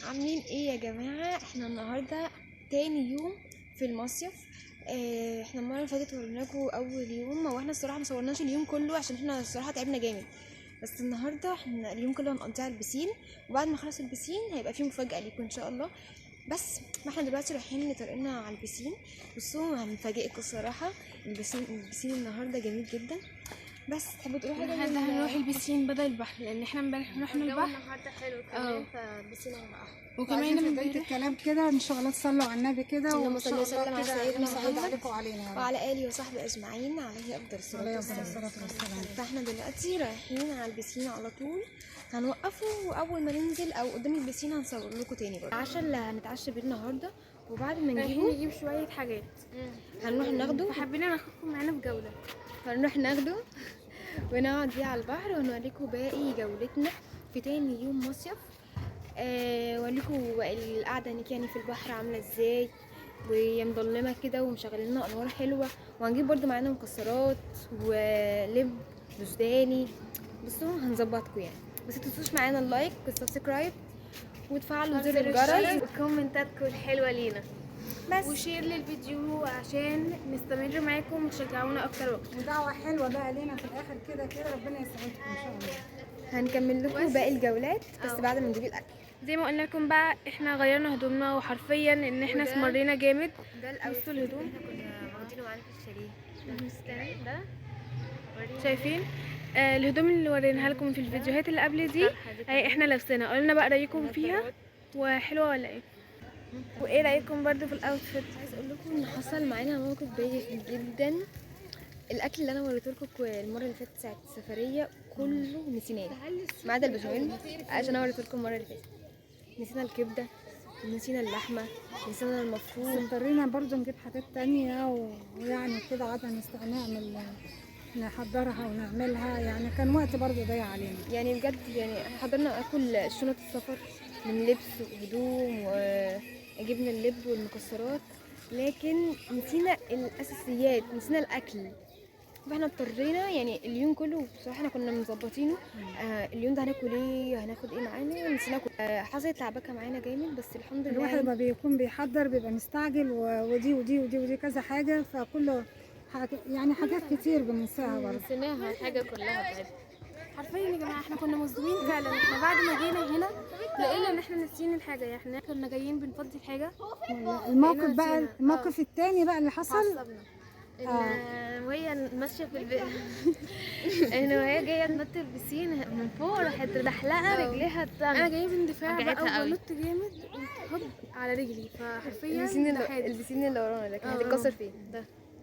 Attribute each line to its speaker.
Speaker 1: عاملين ايه يا جماعه؟ احنا النهارده تاني يوم في المصيف. احنا المره اللي فاتت وريناكم اول يوم، واحنا الصراحه مصورناش اليوم كله عشان احنا الصراحه تعبنا جامد. بس النهارده احنا اليوم كله هنقضيه على البسين، وبعد ما نخلص البسين هيبقى فيه مفاجاه ليكم ان شاء الله. بس ما احنا دلوقتي رايحين لطريقنا على البسين. بصوا هنفاجئكم الصراحه. البسين النهارده جميل جدا. بس تحبوا تروحوا حاجه؟
Speaker 2: النهارده هنروح البسين بدل البحر، لان احنا امبارح رحنا البحر.
Speaker 3: النهارده حلو كمان، فالبسين هيبقى احلى.
Speaker 2: وكمان
Speaker 4: في بيت الكلام كده ان شاء الله تصلوا على النبي كده،
Speaker 1: اللهم صل وسلم على سيدنا
Speaker 4: سعيد
Speaker 1: محمد
Speaker 4: عليكم وعلينا يا رب.
Speaker 1: وعلى اله وصحبه اجمعين عليه افضل الصلاه والسلام. فاحنا دلوقتي رايحين على البسين على طول. هنوقفوا واول ما ننزل او قدام البسين هنصور لكم تاني برضه العشاء اللي هنتعشى بيه النهارده. وبعد ما
Speaker 2: نجيب شويه حاجات
Speaker 1: هنروح ناخده،
Speaker 2: فحبينا ناخدكم معانا في جوله.
Speaker 1: هنروح ناخده ونقعد بيه على البحر ونوريكم باقي جولتنا في تاني يوم مصيف. وريكم القعده هناك يعني في البحر عامله ازاي، وهي مظلمه كده ومشغلين لنا انوار حلوه. وهنجيب برضو معانا مكسرات ولب وسوداني. بصوا هنظبطكم يعني. بس متنسوش معانا اللايك والسبسكرايب وتفعلوا زر الجرس
Speaker 3: وكومنتاتكم الحلوه لينا،
Speaker 1: بس.
Speaker 2: وشير للفيديو عشان نستمر معاكم وتشجعونا اكتر واكتر.
Speaker 4: ودعوه حلوه بقى لينا في الاخر كده كده، ربنا يسعدكم ان شاء الله.
Speaker 1: هنكمل لكم باقي الجولات بس بعد ما نجيب الاكل.
Speaker 2: زي ما قلنا لكم بقى، احنا غيرنا هدومنا وحرفيا ان احنا اسمرينا جامد.
Speaker 1: ده
Speaker 2: بصوا الهدوم
Speaker 1: كنا واخدينه معانا في الشاليه.
Speaker 3: ده
Speaker 2: شايفين الهدوم اللي وريناها لكم في الفيديوهات اللي قبل دي هي احنا لابسينها. قولنا بقى رايكم فيها وحلوه ولا ايه، وايه رايكم برضو في الاوتفيت.
Speaker 1: عايز اقول لكم ان حصل معانا موقف بايخ جدا. الاكل اللي انا وريته لكم المره اللي فاتت ساعه السفريه كله نسيناه ما عدا البشاميل، عشان انا وريته لكم المره اللي فاتت. نسينا الكبده، نسينا اللحمه، نسينا المفروم.
Speaker 4: اضطرينا برضو نجيب حاجات تانية ويعني كده قعدنا نحضرها ونعملها، يعني كان وقت برضو ضيع علينا.
Speaker 1: يعني بجد يعني حضرنا اكل شنط السفر من لبس وهدوم، وجبنا اللب والمكسرات، لكن نسينا الاساسيات، نسينا الاكل. فاحنا اضطرينا يعني اليوم كله بصراحه احنا كنا مظبطينه. اليوم ده هناكل ايه، هناخد ايه معانا، نسينا كل. حصلت لعبكه معانا جامد بس الحمد لله.
Speaker 4: الواحد ما بيكون بيحضر بيبقى مستعجل ودي ودي ودي ودي كذا حاجه، فكله يعني حاجات كتير بننساها برضه.
Speaker 3: نسيناها الحاجه كلها بجد.
Speaker 2: حرفيا يا جماعه احنا كنا مصدومين فعلا. احنا بعد ما جينا هنا لقينا ان احنا ناسيين الحاجه. يعني احنا كنا جايين بنفضي الحاجه.
Speaker 4: الموقف بقى الموقف التاني بقى اللي حصل
Speaker 3: وهي ماشيه في البيت ان وهي جايه تنط البسين من فوق، راحت دحلقه رجليها
Speaker 2: انا جايه باندفاع بقى
Speaker 3: وجعتها قوي.
Speaker 2: ونط جامد هوب على رجلي، فحرفيا
Speaker 1: البسين اللي ورانا ده كان هيتكسر فين
Speaker 3: ده